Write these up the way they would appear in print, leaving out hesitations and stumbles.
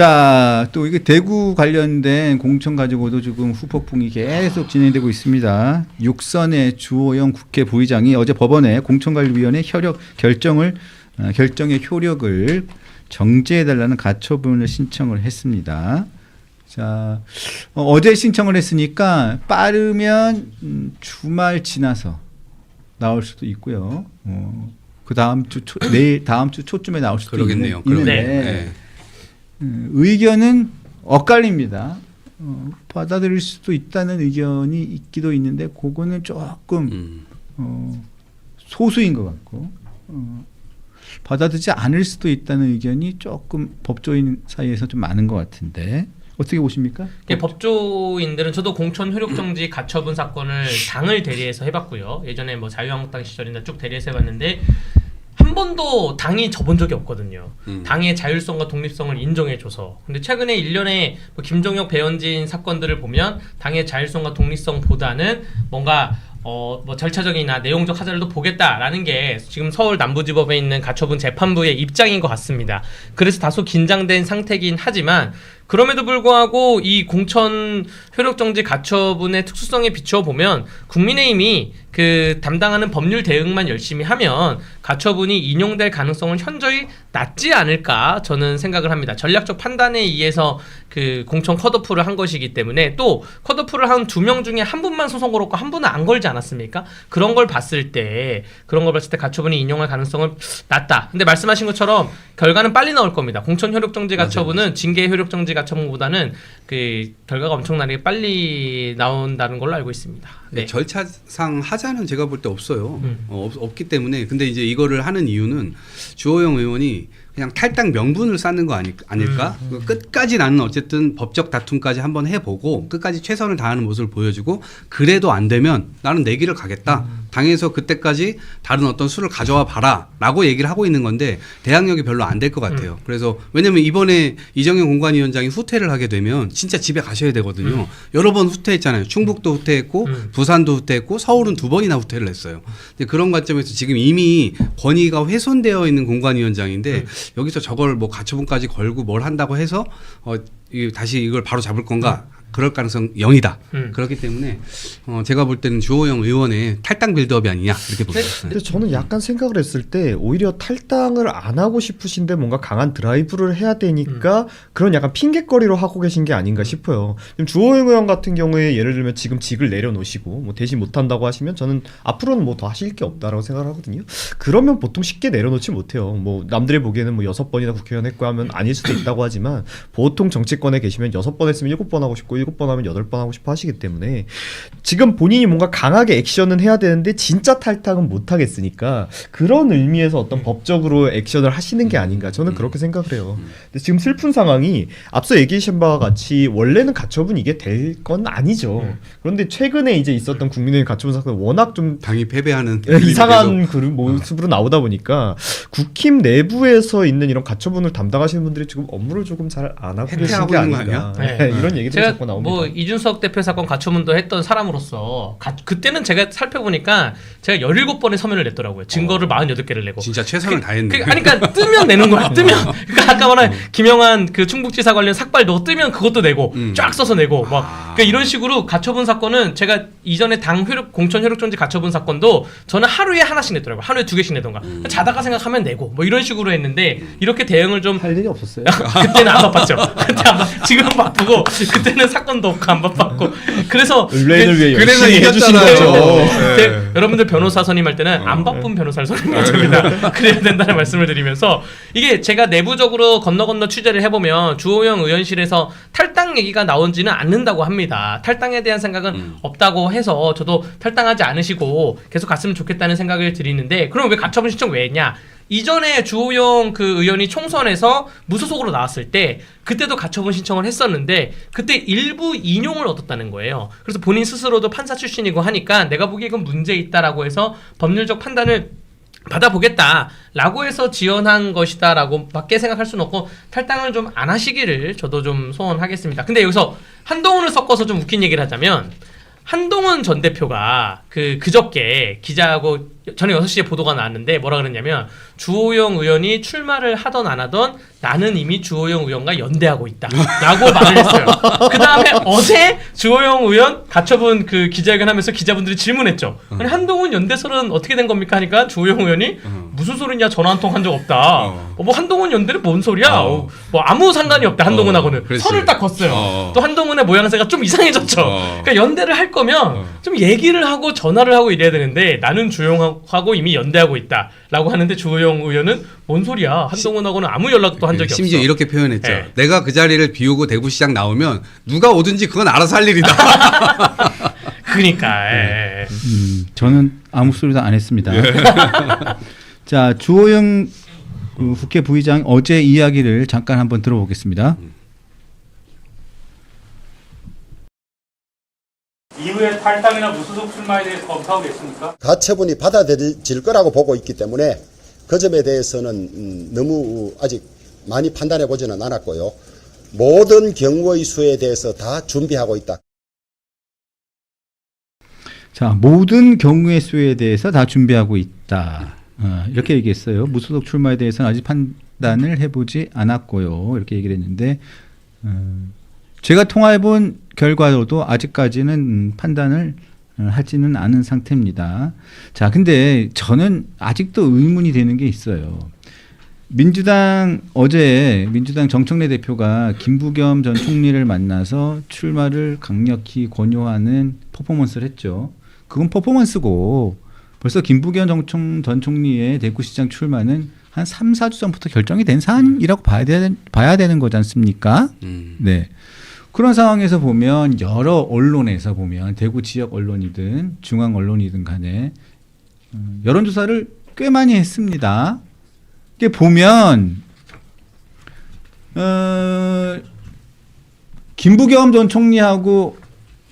자, 또 이게 대구 관련된 공천 가지고도 지금 후폭풍이 계속 진행되고 있습니다. 육선의 주호영 국회 부의장이 어제 법원에 공천관리위원회 결정의 효력을 정지해달라는 가처분을 신청을 했습니다. 자, 어제 신청을 했으니까 빠르면 주말 지나서 나올 수도 있고요. 그 다음 주 내일 다음 주 초쯤에 나올 수도 그러겠네요. 있는데 네. 의견은 엇갈립니다. 받아들일 수도 있다는 의견이 있기도 있는데 그거는 조금 소수인 것 같고 받아들이지 않을 수도 있다는 의견이 조금 법조인 사이에서 좀 많은 것 같은데 어떻게 보십니까? 법조인들은 저도 공천 효력정지 가처분 사건을 당을 대리해서 해봤고요. 예전에 뭐 자유한국당 시절이나 쭉 대리해서 해봤는데 한 번도 당이 져본 적이 없거든요. 당의 자율성과 독립성을 인정해줘서. 근데 최근에 일련의 뭐 김종혁, 배현진 사건들을 보면 당의 자율성과 독립성보다는 뭔가 뭐 절차적이나 내용적 하자를 더 보겠다라는 게 지금 서울 남부지법에 있는 가처분 재판부의 입장인 것 같습니다. 그래서 다소 긴장된 상태긴 하지만 그럼에도 불구하고 이 공천 효력정지 가처분의 특수성에 비추어 보면 국민의힘이 그 담당하는 법률 대응만 열심히 하면 가처분이 인용될 가능성은 현저히 낮지 않을까 저는 생각을 합니다. 전략적 판단에 의해서 그 공천 컷오프를 한 것이기 때문에 또 컷오프를 한 2명 중에 한 분만 소송 걸었고 한 분은 안 걸지 않았습니까? 그런 걸 봤을 때 가처분이 인용할 가능성은 낮다. 근데 말씀하신 것처럼 결과는 빨리 나올 겁니다. 공천 효력정지 가처분은 징계 효력정지 가처분보다는 그 결과가 엄청나게 빨리 나온다는 걸로 알고 있습니다. 네. 절차상 하자는 제가 볼 때 없어요. 없기 때문에 근데 이제 이거를 하는 이유는 주호영 의원이 그냥 탈당 명분을 쌓는 거 아닐까? 끝까지 나는 어쨌든 법적 다툼까지 한번 해보고 끝까지 최선을 다하는 모습을 보여주고 그래도 안 되면 나는 내 길을 가겠다. 당에서 그때까지 다른 어떤 수를 가져와 봐라 라고 얘기를 하고 있는 건데 대항력이 별로 안 될 것 같아요. 그래서 왜냐면 이번에 이정현 공관위원장이 후퇴를 하게 되면 진짜 집에 가셔야 되거든요. 여러 번 후퇴했잖아요. 충북도 후퇴했고 부산도 후퇴했고 서울은 2번이나 후퇴를 했어요. 근데 그런 관점에서 지금 이미 권위가 훼손되어 있는 공관위원장인데 여기서 저걸 뭐 가처분까지 걸고 뭘 한다고 해서 다시 이걸 바로 잡을 건가? 그럴 가능성 0이다. 그렇기 때문에 제가 볼 때는 주호영 의원의 탈당 빌드업이 아니냐 이렇게 봅니다. 근데 저는 약간 생각을 했을 때 오히려 탈당을 안 하고 싶으신데 뭔가 강한 드라이브를 해야 되니까 그런 약간 핑계거리로 하고 계신 게 아닌가 싶어요. 지금 주호영 의원 같은 경우에 예를 들면 지금 직을 내려놓으시고 뭐 대신 못한다고 하시면 저는 앞으로는 뭐 더 하실 게 없다라고 생각을 하거든요. 그러면 보통 쉽게 내려놓지 못해요. 뭐 남들이 보기에는 뭐 6번이나 국회의원 했고 하면 아닐 수도 있다고 하지만 보통 정치권에 계시면 6번 했으면 7번 하고 싶고 7번 하면 8번 하고 싶어 하시기 때문에 지금 본인이 뭔가 강하게 액션은 해야 되는데 진짜 탈당은 못 하겠으니까 그런 의미에서 어떤 법적으로 액션을 하시는 게 아닌가 저는 그렇게 생각을 해요. 근데 지금 슬픈 상황이 앞서 얘기하신 바와 같이 원래는 가처분 이게 될 건 아니죠. 그런데 최근에 이제 있었던 국민의힘 가처분 사건 워낙 좀 당이 패배하는 이상한 모습으로 나오다 보니까 국힘 내부에서 있는 이런 가처분을 담당하시는 분들이 지금 업무를 조금 잘 안 하고 계신 게 아닌가 이런 얘기들이 자꾸 나옵니다. 뭐 이준석 대표 사건 가처분도 했던 사람으로서 그때는 제가 살펴보니까 제가 17번의 서면을 냈더라고요. 증거를 48개를 내고. 진짜 최선을 다했네. 그러니까 뜨면 내는 거야. 뜨면. 그러니까 아까 말한 김영한 그 충북지사 관련 삭발도 뜨면 그것도 내고 쫙 써서 내고 막 그러니까 이런 식으로 가처분 사건은 제가 이전에 공천 효력정지 가처분 사건도 저는 하루에 하나씩 냈더라고요. 하루에 2개씩 내던가. 자다가 생각하면 내고 뭐 이런 식으로 했는데 이렇게 대응을 좀 할 일이 없었어요. 그때는 안 바빴죠. 지금 바쁘고 그때는 사건도 없고 안 바빴고 그래서 의뢰인을 위해 그래서 열심히 해주시는 거죠. 네. 여러분들 변호사 선임할 때는 안 바쁜 변호사를 선임해야 됩니다. 그래야 된다는 말씀을 드리면서 이게 제가 내부적으로 건너 취재를 해보면 주호영 의원실에서 탈당 얘기가 나오지는 않는다고 합니다. 탈당에 대한 생각은 없다고 해서 저도 탈당하지 않으시고 계속 갔으면 좋겠다는 생각을 드리는데 그럼 왜 가처분 신청 왜 했냐? 이전에 주호영 그 의원이 총선에서 무소속으로 나왔을 때 그때도 가처분 신청을 했었는데 그때 일부 인용을 얻었다는 거예요. 그래서 본인 스스로도 판사 출신이고 하니까 내가 보기에 이건 문제 있다라고 해서 법률적 판단을 받아보겠다라고 해서 지원한 것이다라고 밖에 생각할 수는 없고 탈당을 좀 안 하시기를 저도 좀 소원하겠습니다. 근데 여기서 한동훈을 섞어서 좀 웃긴 얘기를 하자면 한동훈 전 대표가 그저께 기자하고 저녁 6시에 보도가 나왔는데 뭐라 그랬냐면 주호영 의원이 출마를 하던 안 하던 나는 이미 주호영 의원과 연대하고 있다 라고 말을 했어요. 그 다음에 어제 주호영 의원 가처분 그 기자회견 하면서 기자분들이 질문했죠. 아니 한동훈 연대설은 어떻게 된 겁니까 하니까 주호영 의원이 무슨 소리냐, 전화 한 통 한 적 없다. 뭐 한동훈 연대는 뭔 소리야. 뭐 아무 상관이 없다 한동훈하고는. 그렇지. 선을 딱 걷어요. 또 한동훈의 모양새가 좀 이상해졌죠. 그러니까 연대를 할 거면 좀 얘기를 하고 전화를 하고 이래야 되는데 나는 주호영하고 이미 연대하고 있다 라고 하는데 주호영 의원은 뭔 소리야, 한동훈하고는 아무 연락도 한 적이 없어. 심지어 이렇게 표현했죠. 네. 내가 그 자리를 비우고 대구시장 나오면 누가 오든지 그건 알아서 할 일이다. 그러니까 예. 저는 아무 소리도 안 했습니다. 자, 주호영 국회 부의장 어제 이야기를 잠깐 한번 들어보겠습니다. 이후에 탈당이나 무소속 출마에 대해서 검토하고 계십니까? 가처분이 받아들일 거라고 보고 있기 때문에 그 점에 대해서는 너무 아직 많이 판단해 보지는 않았고요. 모든 경우의 수에 대해서 다 준비하고 있다. 자, 모든 경우의 수에 대해서 다 준비하고 있다. 이렇게 얘기했어요. 무소속 출마에 대해서는 아직 판단을 해보지 않았고요. 이렇게 얘기를 했는데 제가 통화해본 결과로도 아직까지는 판단을 하지는 않은 상태입니다. 자, 근데 저는 아직도 의문이 되는 게 있어요. 어제 민주당 정청래 대표가 김부겸 전 총리를 만나서 출마를 강력히 권유하는 퍼포먼스를 했죠. 그건 퍼포먼스고 벌써 김부겸 전 총리의 대구시장 출마는 한 3, 4주 전부터 결정이 된 사안이라고 봐야 되는 거지 않습니까? 네. 그런 상황에서 보면 여러 언론에서 보면 대구 지역 언론이든 중앙 언론이든 간에 여론조사를 꽤 많이 했습니다. 이게 보면 김부겸 전 총리하고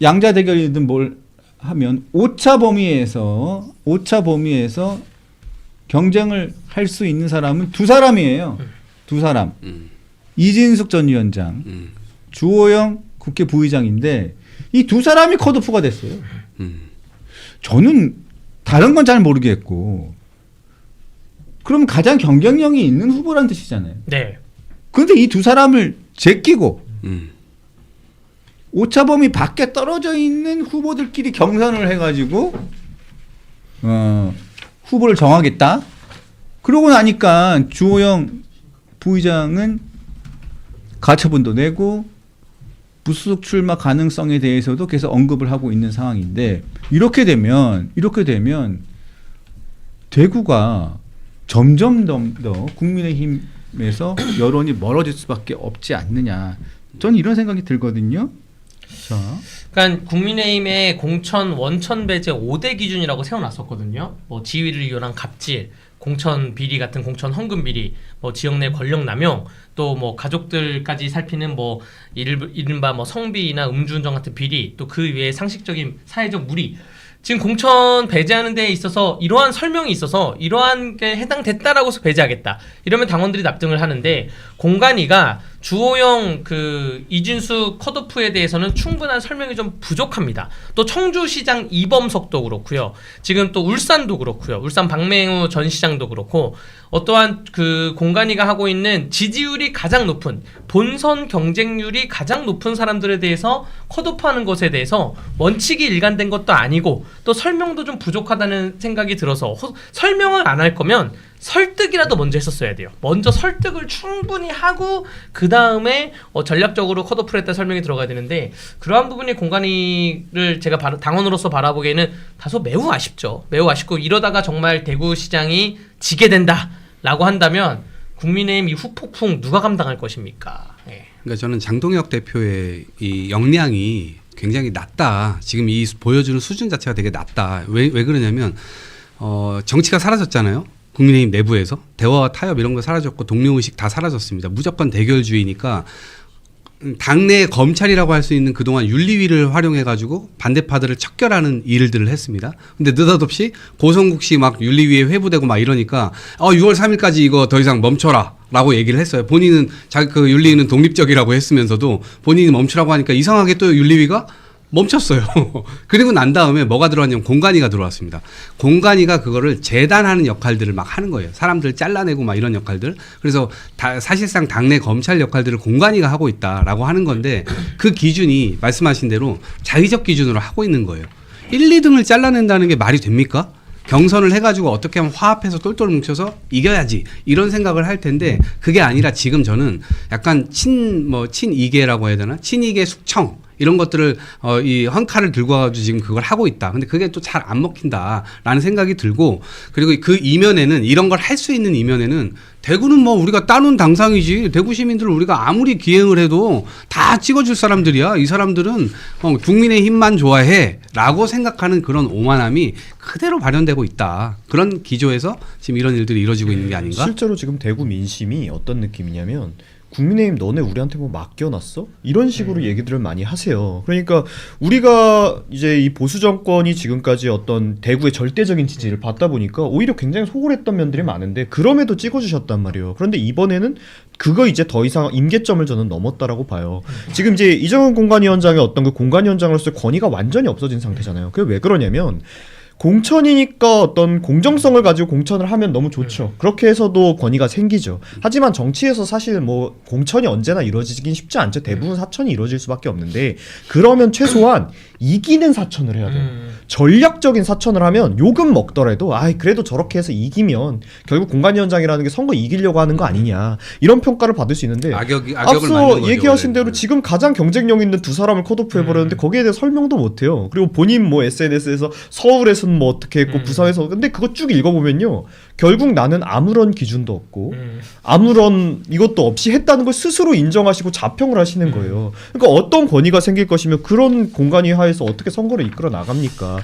양자 대결이든 뭘 하면 오차 범위에서 경쟁을 할 수 있는 사람은 두 사람이에요. 두 사람. 이진숙 전 위원장, 주호영 국회 부의장인데 이 두 사람이 컷오프가 됐어요. 저는 다른 건 잘 모르겠고 그럼 가장 경쟁력이 있는 후보란 뜻이잖아요. 네. 그런데 이 두 사람을 제끼고 오차 범위 밖에 떨어져 있는 후보들끼리 경선을 해가지고 후보를 정하겠다. 그러고 나니까 주호영 부의장은 가처분도 내고 무소속 출마 가능성에 대해서도 계속 언급을 하고 있는 상황인데 이렇게 되면 대구가 점점 더 국민의힘에서 여론이 멀어질 수밖에 없지 않느냐. 저는 이런 생각이 들거든요. 자. 그러니까 국민의힘의 공천 원천 배제 5대 기준이라고 세워놨었거든요. 뭐 지위를 이용한 갑질, 공천 비리 같은 공천 헌금 비리, 뭐 지역 내 권력 남용, 또 뭐 가족들까지 살피는 뭐 이른바 뭐 성비나 음주운전 같은 비리, 또 그 외에 상식적인 사회적 무리. 지금 공천 배제하는 데 있어서 이러한 설명이 있어서 이러한 게 해당됐다라고 해서 배제하겠다. 이러면 당원들이 납득을 하는데 공관위가 주호영 이진수 컷오프에 대해서는 충분한 설명이 좀 부족합니다. 또 청주시장 이범석도 그렇고요. 지금 또 울산도 그렇고요. 울산 박맹우 전 시장도 그렇고 어떠한 공관위가 하고 있는 지지율이 가장 높은 본선 경쟁률이 가장 높은 사람들에 대해서 컷오프하는 것에 대해서 원칙이 일관된 것도 아니고 또 설명도 좀 부족하다는 생각이 들어서 설명을 안 할 거면 설득이라도 먼저 했었어야 돼요. 먼저 설득을 충분히 하고 그 다음에 전략적으로 컷오프를 했다 설명이 들어가야 되는데 그러한 부분이 공관위를 제가 당원으로서 바라보기에는 다소 매우 아쉽죠. 매우 아쉽고 이러다가 정말 대구시장이 지게 된다라고 한다면 국민의힘 이 후폭풍 누가 감당할 것입니까? 네. 그러니까 저는 장동혁 대표의 이 역량이 굉장히 낮다. 지금 이 보여주는 수준 자체가 되게 낮다. 왜 그러냐면 정치가 사라졌잖아요. 국민의힘 내부에서 대화와 타협 이런 거 사라졌고 동료의식 다 사라졌습니다. 무조건 대결주의니까 당내 검찰이라고 할 수 있는 그동안 윤리위를 활용해가지고 반대파들을 척결하는 일들을 했습니다. 근데 느닷없이 고성국 씨 막 윤리위에 회부되고 막 이러니까 6월 3일까지 이거 더 이상 멈춰라 라고 얘기를 했어요. 본인은 자기 윤리위는 독립적이라고 했으면서도 본인이 멈추라고 하니까 이상하게 또 윤리위가 멈췄어요. 그리고 난 다음에 뭐가 들어왔냐면 공관위가 들어왔습니다. 공관위가 그거를 재단하는 역할들을 막 하는 거예요. 사람들 잘라내고 막 이런 역할들. 그래서 사실상 당내 검찰 역할들을 공관위가 하고 있다라고 하는 건데 그 기준이 말씀하신 대로 자의적 기준으로 하고 있는 거예요. 1, 2등을 잘라낸다는 게 말이 됩니까? 경선을 해가지고 어떻게 하면 화합해서 똘똘 뭉쳐서 이겨야지 이런 생각을 할 텐데 그게 아니라 지금 저는 약간 친이계라고 해야 되나? 친이계 숙청 이런 것들을 이 헌칼을 들고 와가지고 지금 그걸 하고 있다. 근데 그게 또 잘 안 먹힌다라는 생각이 들고 그리고 그 이면에는 이런 걸 할 수 있는 이면에는 대구는 뭐 우리가 따놓은 당상이지 대구 시민들을 우리가 아무리 기행을 해도 다 찍어줄 사람들이야. 이 사람들은 국민의힘만 좋아해라고 생각하는 그런 오만함이 그대로 발현되고 있다. 그런 기조에서 지금 이런 일들이 이루어지고 있는 게 아닌가? 실제로 지금 대구 민심이 어떤 느낌이냐면 국민의힘 너네 우리한테 뭐 맡겨놨어? 이런 식으로 얘기들을 많이 하세요. 그러니까 우리가 이제 이 보수 정권이 지금까지 어떤 대구의 절대적인 지지를 받다 보니까 오히려 굉장히 소홀했던 면들이 많은데 그럼에도 찍어주셨단 말이에요. 그런데 이번에는 그거 이제 더 이상 임계점을 저는 넘었다라고 봐요. 지금 이제 이정은 공관위원장의 어떤 그 공관위원장으로서의 권위가 완전히 없어진 상태잖아요. 그게 왜 그러냐면 공천이니까 어떤 공정성을 가지고 공천을 하면 너무 좋죠. 그렇게 해서도 권위가 생기죠. 하지만 정치에서 사실 뭐 공천이 언제나 이루어지긴 쉽지 않죠. 대부분 사천이 이루어질 수밖에 없는데 그러면 최소한 이기는 사천을 해야 돼요. 전략적인 사천을 하면 욕은 먹더라도 그래도 저렇게 해서 이기면 결국 공관위원장이라는 게 선거 이기려고 하는 거 아니냐 이런 평가를 받을 수 있는데 악역을 앞서 맞는 거죠, 얘기하신 원래. 대로 지금 가장 경쟁력 있는 두 사람을 컷오프해버렸는데 거기에 대해 설명도 못해요. 그리고 본인 뭐 SNS에서 서울에서는 뭐 어떻게 했고 부산에서 근데 그거 쭉 읽어보면요 결국 나는 아무런 기준도 없고 아무런 이것도 없이 했다는 걸 스스로 인정하시고 자평을 하시는 거예요. 그러니까 어떤 권위가 생길 것이며 그런 공간이 하에서 어떻게 선거를 이끌어 나갑니까?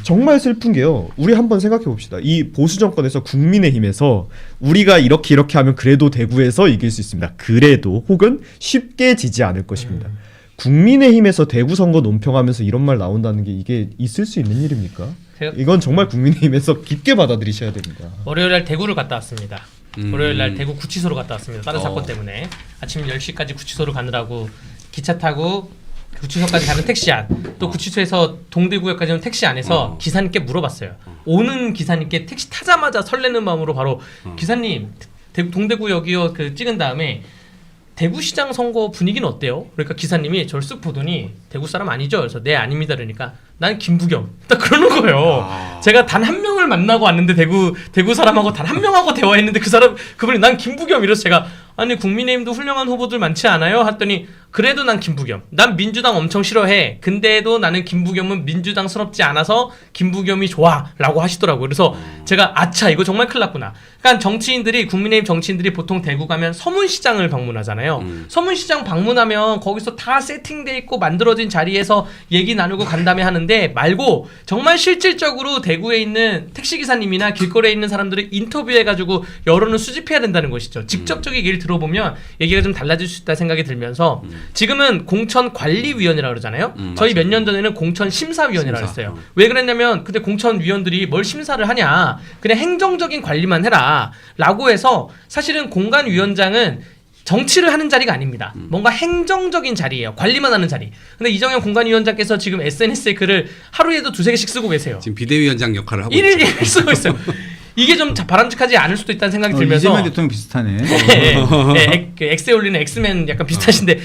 정말 슬픈 게요. 우리 한번 생각해 봅시다. 이 보수 정권에서 국민의힘에서 우리가 이렇게 하면 그래도 대구에서 이길 수 있습니다. 그래도 혹은 쉽게 지지 않을 것입니다. 국민의힘에서 대구 선거 논평하면서 이런 말 나온다는 게 이게 있을 수 있는 일입니까? 이건 정말 국민의힘에서 깊게 받아들이셔야 됩니다. 월요일날 대구를 갔다 왔습니다. 월요일날 대구 구치소로 갔다 왔습니다. 다른 사건 때문에 아침 10시까지 구치소를 가느라고 기차 타고 구치소까지 가는 택시 안, 또 구치소에서 동대구역까지 오는 택시 안에서 기사님께 물어봤어요. 오는 기사님께 택시 타자마자 설레는 마음으로 바로 기사님 동대구역이요 그 찍은 다음에 대구시장 선거 분위기는 어때요? 그러니까 기사님이 저를 쓱 보더니 대구 사람 아니죠? 그래서 네 아닙니다. 그러니까 난 김부겸 딱 그러는 거예요. 제가 단 한 명을 만나고 왔는데 대구 사람하고 단 한 명하고 대화했는데 그분이 난 김부겸 이래서 제가 아니 국민의힘도 훌륭한 후보들 많지 않아요? 했더니 그래도 난 김부겸. 난 민주당 엄청 싫어해. 근데도 나는 김부겸은 민주당스럽지 않아서 김부겸이 좋아 라고 하시더라고요. 그래서 제가 아차 이거 정말 큰일 났구나. 그러니까 정치인들이 국민의힘 정치인들이 보통 대구 가면 서문시장을 방문하잖아요. 서문시장 방문하면 거기서 다 세팅돼 있고 만들어진 자리에서 얘기 나누고 간 다음에 하는데 말고 정말 실질적으로 대구에 있는 택시기사님이나 길거리에 있는 사람들을 인터뷰해가지고 여론을 수집해야 된다는 것이죠. 직접적인 얘기를 들어보면 얘기가 좀 달라질 수 있다 생각이 들면서 지금은 공천관리위원회라고 그러잖아요. 저희 몇 년 전에는 공천심사위원회라고 했어요. 왜 그랬냐면 근데 공천위원들이 뭘 심사를 하냐 그냥 행정적인 관리만 해라 라고 해서 사실은 공관위원장은 정치를 하는 자리가 아닙니다. 뭔가 행정적인 자리예요. 관리만 하는 자리. 근데 이정현 공관위원장께서 지금 SNS에 글을 하루에도 2-3개씩 쓰고 계세요. 지금 비대위원장 역할을 하고 일일이 쓰고 있어요. 이게 좀 바람직하지 않을 수도 있다는 생각이 들면서 이재명 대통령 비슷하네. 그 X에 올리는 엑스맨 약간 비슷하신데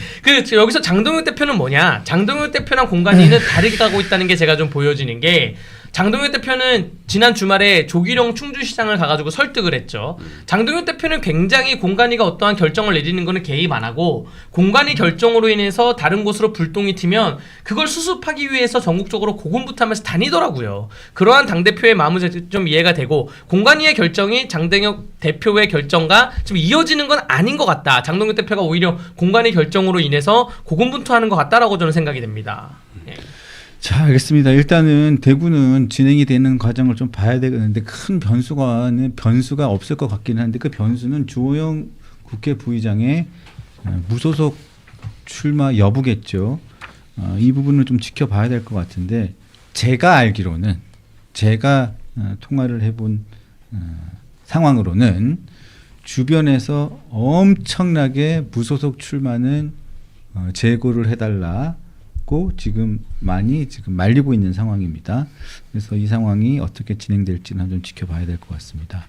여기서 장동혁 대표는 뭐냐? 장동혁 대표랑 공관위는 다르게 가고 있다는 게 제가 좀 보여지는 게 장동혁 대표는 지난 주말에 조기룡 충주시장을 가가지고 설득을 했죠. 장동혁 대표는 굉장히 공관위가 어떠한 결정을 내리는 거는 개입 안 하고 공관위 결정으로 인해서 다른 곳으로 불똥이 튀면 그걸 수습하기 위해서 전국적으로 고군분투하면서 다니더라고요. 그러한 당대표의 마음은 좀 이해가 되고 공관위의 결정이 장동혁 대표의 결정과 좀 이어지는 건 아닌 것 같다. 장동혁 대표가 오히려 공관위 결정으로 인해서 고군분투하는 것 같다라고 저는 생각이 됩니다. 예. 자, 알겠습니다. 일단은 대구는 진행이 되는 과정을 좀 봐야 되는데 큰 변수가 없을 것 같기는 한데 그 변수는 주호영 국회 부의장의 무소속 출마 여부겠죠. 이 부분을 좀 지켜봐야 될 것 같은데 제가 알기로는 제가 통화를 해본 상황으로는 주변에서 엄청나게 무소속 출마는 재고를 해달라. 있고 지금 많이 지금 말리고 있는 상황입니다. 그래서 이 상황이 어떻게 진행될지는 좀 지켜봐야 될 것 같습니다.